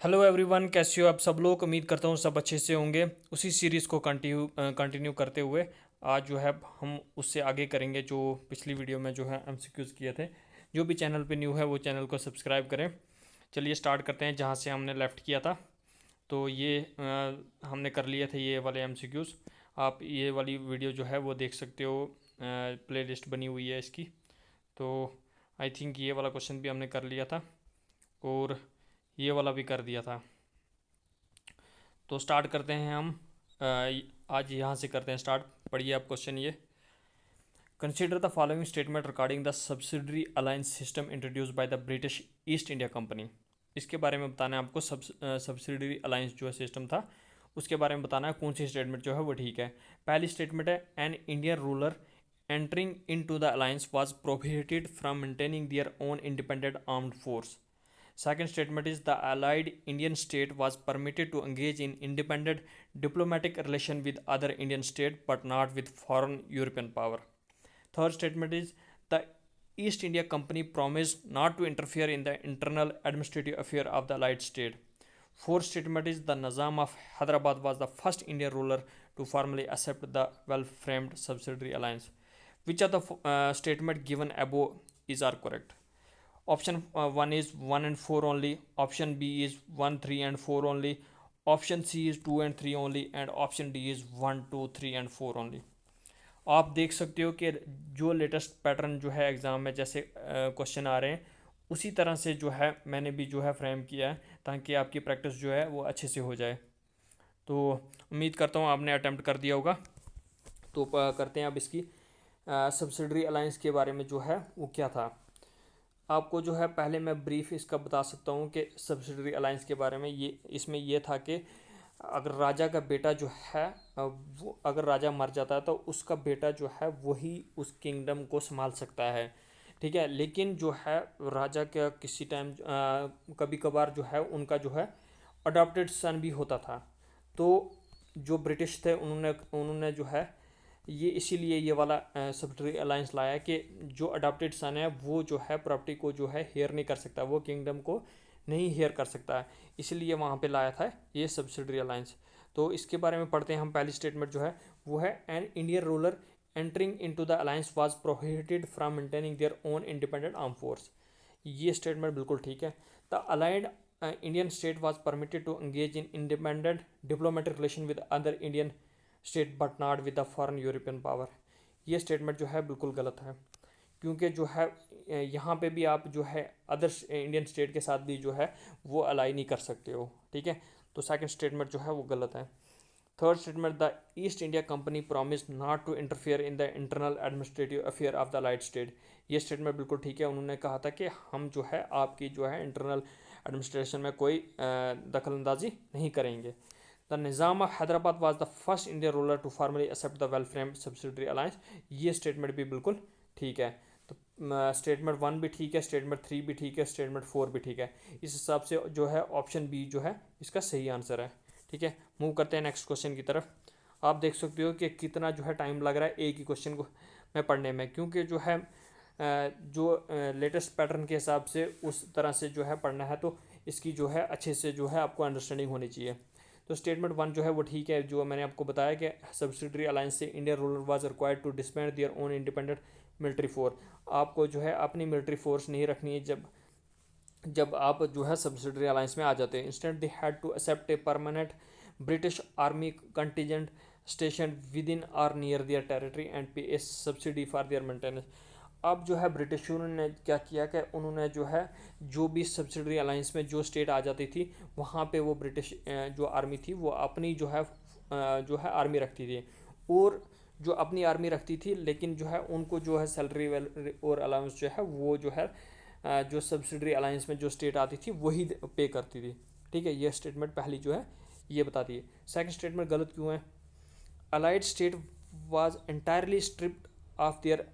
Hello everyone, कैसे हो आप सब लोग। उम्मीद करता हूँ सब अच्छे से होंगे। उसी सीरीज़ को कंटिन्यू करते हुए आज जो है हम उससे आगे करेंगे जो पिछली वीडियो में जो है एमसीक्यूज़ किए थे। जो भी चैनल पे न्यू है वो चैनल को सब्सक्राइब करें। चलिए स्टार्ट करते हैं जहाँ से हमने लेफ़्ट किया था। तो ये हमने कर लिए थे ये वाले एमसीक्यूज़। आप ये वाली वीडियो जो है वो देख सकते हो, प्लेलिस्ट बनी हुई है इसकी। तो आई थिंक ये वाला क्वेश्चन भी हमने कर लिया था और ये वाला भी कर दिया था। तो स्टार्ट करते हैं हम। आज यहाँ से करते हैं स्टार्ट। पढ़िए आप क्वेश्चन ये। Consider the following statement regarding the subsidiary alliance system introduce by the British East India company. इसके बारे में बताना है आपको। सब्सिडरी अलायंस जो है सिस्टम था उसके बारे में बताना है कौन सी स्टेटमेंट जो है वो ठीक है। पहली स्टेटमेंट है an Indian ruler entering into the alliance was prohibited from maintaining their own independent armed force. Second statement is the allied Indian state was permitted to engage in independent diplomatic relation with other Indian state but not with foreign European power. Third statement is the East India Company promised not to interfere in the internal administrative affair of the allied state. Fourth statement is the Nizam of Hyderabad was the first Indian ruler to formally accept the well-framed subsidiary alliance. Which of the statement given above is are correct? Option 1 is 1 and 4 only. Option B is 1, 3 and 4 only. Option C is 2 and 3 only. And option D is 1, 2, 3 and 4 only. आप देख सकते हो कि जो latest pattern जो है exam में जैसे क्वेश्चन आ रहे हैं उसी तरह से जो है मैंने भी जो है फ्रेम किया है ताकि आपकी प्रैक्टिस जो है वो अच्छे से हो जाए। तो उम्मीद करता हूँ आपने अटेम्प्ट कर दिया होगा। तो करते हैं अब इसकी सब्सिडरी अलायंस के बारे में जो है वो क्या था। आपको जो है पहले मैं ब्रीफ इसका बता सकता हूँ कि सब्सिडरी अलायंस के बारे में। ये इसमें ये था कि अगर राजा का बेटा जो है वो अगर राजा मर जाता है तो उसका बेटा जो है वही उस किंगडम को संभाल सकता है, ठीक है। लेकिन जो है राजा का किसी टाइम कभी कभार जो है उनका जो है अडॉप्टेड सन भी होता था। तो जो ब्रिटिश थे उन्होंने उन्होंने जो है ये इसीलिए ये वाला सब्सिडरी अलायंस लाया कि जो अडॉप्टेड सन है वो जो है प्रॉपर्टी को जो है हेयर नहीं कर सकता, वो किंगडम को नहीं हेयर कर सकता है, इसलिए वहाँ पे लाया था ये सब्सिडरी अलायंस। तो इसके बारे में पढ़ते हैं हम। पहली स्टेटमेंट जो है वो है an Indian ruler entering into the alliance was prohibited from maintaining their own independent arm force. ये स्टेटमेंट बिल्कुल ठीक है। The allied Indian state was permitted to engage in independent diplomatic relation with other Indian state but not with the foreign European power. ये statement जो है बिल्कुल गलत है, क्योंकि जो है यहाँ पे भी आप जो है अदर इंडियन स्टेट के साथ भी जो है वो अलाई नहीं कर सकते हो, ठीक है। तो सेकंड स्टेटमेंट जो है वो गलत है। Third statement the East India company promise not to interfere in the internal administrative affair of the allied state. ये स्टेटमेंट बिल्कुल ठीक है। उन्होंने कहा था कि हम जो है आपकी जो है इंटरनल एडमिनिस्ट्रेशन में कोई दखल अंदाजी नहीं करेंगे। The Nizam of Hyderabad was the first Indian ruler to formally accept the well framed subsidiary alliance. ये स्टेटमेंट भी बिल्कुल ठीक है। तो स्टेटमेंट 1 भी ठीक है, स्टेटमेंट 3 भी ठीक है, स्टेटमेंट 4 भी ठीक है। इस हिसाब से जो है ऑप्शन बी जो है इसका सही आंसर है, ठीक है। मूव करते हैं नेक्स्ट क्वेश्चन की तरफ। आप देख सकते हो कि कितना जो है टाइम लग रहा है एक ही क्वेश्चन को में पढ़ने में, क्योंकि जो है जो लेटेस्ट पैटर्न के हिसाब से उस तरह से जो है पढ़ना है तो इसकी जो है अच्छे से जो है आपको अंडरस्टैंडिंग होनी चाहिए। तो स्टेटमेंट 1 जो है वो ठीक है, जो मैंने आपको बताया कि सब्सिडरी अलायंस से Indian ruler was required to disband their own independent military force. आपको जो है अपनी मिलिट्री फोर्स नहीं रखनी है जब जब आप जो है सब्सिडरी अलायंस में आ जाते हैं। Instant they had to accept a permanent British army contingent station within or near their territory and pay a subsidy for their maintenance. अब जो है ब्रिटिशों ने क्या किया कि उन्होंने जो है जो भी सब्सिडरी अलायंस में जो स्टेट आ जाती थी वहाँ पे वो ब्रिटिश जो आर्मी थी वो अपनी जो है आर्मी रखती थी, और जो अपनी आर्मी रखती थी लेकिन जो है उनको जो है सैलरी और अलाउंस जो है वो जो है जो सब्सिडरी अलायंस में जो स्टेट आती थी वही पे करती थी, ठीक है। ये स्टेटमेंट पहली जो है ये बताती है। सेकंड स्टेटमेंट गलत क्यों है? Allied state was entirely stripped of their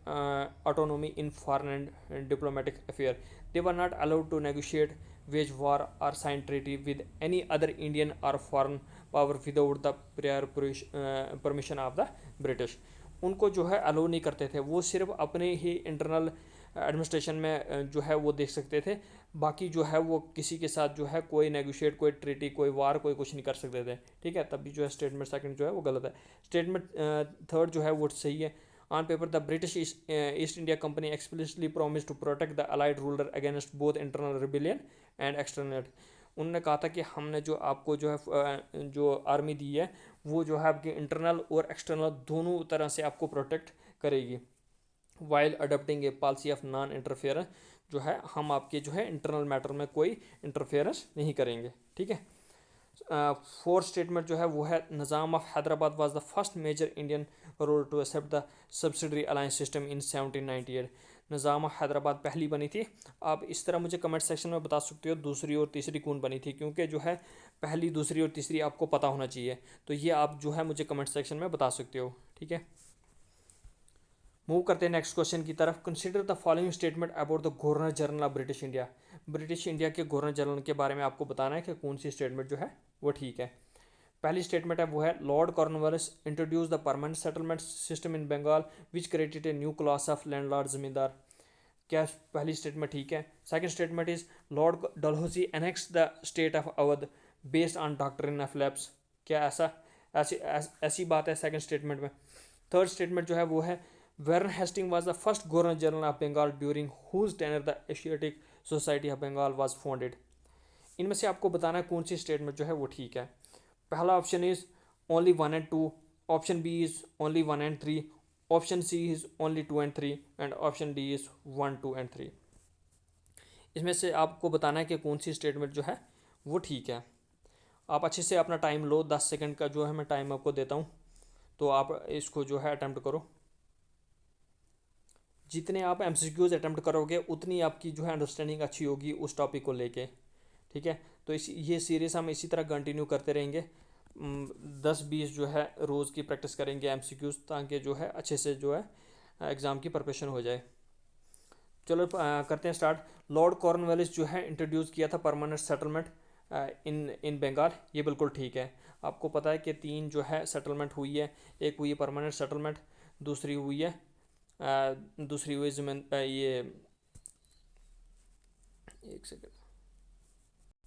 autonomy in foreign and diplomatic affairs. They were not allowed to negotiate, wage war, or sign treaty with any other Indian or foreign power without the prior permission of the British. उनको जो है अलो नहीं करते थे, वो सिर्फ अपने ही internal administration में जो है वो देख सकते थे, बाकी जो है वो किसी के साथ जो है कोई नेगोशिएट, कोई ट्रीटी, कोई वार, कोई कुछ नहीं कर सकते थे, ठीक है। तब भी जो है स्टेटमेंट सेकंड जो है वो गलत है। स्टेटमेंट थर्ड जो है वो सही है। On paper the British East India company explicitly promise to protect the allied ruler against both internal rebellion and external. उन्होंने कहा था कि हमने जो आपको जो है जो आर्मी दी है वो जो है आपकी इंटरनल और एक्सटर्नल दोनों तरह से आपको प्रोटेक्ट करेगी। While adopting A policy of non interference, जो है हम आपके जो है इंटरनल मैटर में कोई इंटरफेरेंस नहीं करेंगे, ठीक है। फोर्थ स्टेटमेंट जो है वो है Nizam of Hyderabad was the first major Indian ruler to accept the subsidiary alliance system in 1798। Nizam of Hyderabad पहली बनी थी। आप इस तरह मुझे कमेंट सेक्शन में बता सकते हो दूसरी और तीसरी कौन बनी थी, क्योंकि जो है पहली, दूसरी और तीसरी आपको पता होना चाहिए, तो ये आप जो है मुझे कमेंट सेक्शन में बता सकते हो, ठीक है। मूव करते हैं नेक्स्ट क्वेश्चन की तरफ। Consider the following statement about the governor general of British India. British India के गवर्नर जनरल के बारे में आपको बताना है कि कौन सी स्टेटमेंट जो है वो ठीक है। पहली स्टेटमेंट है वो है Lord Cornwallis introduce the permanent settlement system in Bengal which created a new class of landlord zamindar. क्या पहली स्टेटमेंट ठीक है? Second statement is Lord Dalhousie annex the state of Awadh based on doctrine of lapse. क्या ऐसी बात है सेकंड स्टेटमेंट में? Third statement जो है वो है Warren Hasting was the first governor general of Bengal during whose tenure the Asiatic Society of Bengal was founded. इनमें से आपको बताना है कौन सी स्टेटमेंट जो है वो ठीक है। पहला option is only 1 and 2, option B is only 1 and 3, option C is only 2 and 3 and option D is 1, 2 and 3। इसमें से आपको बताना है कि कौन सी स्टेटमेंट जो है वो ठीक है। आप अच्छे से अपना टाइम लो, 10 सेकंड का जो है मैं टाइम आपको देता हूँ, तो आप इसको जो है अटैम्प्ट करो। जितने आप एमसीक्यूज अटैम्प्ट करोगे उतनी आपकी जो है अंडरस्टैंडिंग अच्छी होगी उस टॉपिक को लेके, ठीक है। तो ये सीरीज़ हम इसी तरह कंटिन्यू करते रहेंगे। 10-20 जो है रोज़ की प्रैक्टिस करेंगे एमसीक्यूज, ताकि जो है अच्छे से जो है एग्ज़ाम की प्रिपरेशन हो जाए। चलो करते हैं स्टार्ट। लॉर्ड कॉर्नवालिस जो है इंट्रोड्यूस किया था परमानेंट सेटलमेंट इन बंगाल, ये बिल्कुल ठीक है। आपको पता है कि 3 जो है सेटलमेंट हुई है। एक हुई है परमानेंट सेटलमेंट, दूसरी हुई है दूसरी हुई ज़मीन ये एक सेकेंड,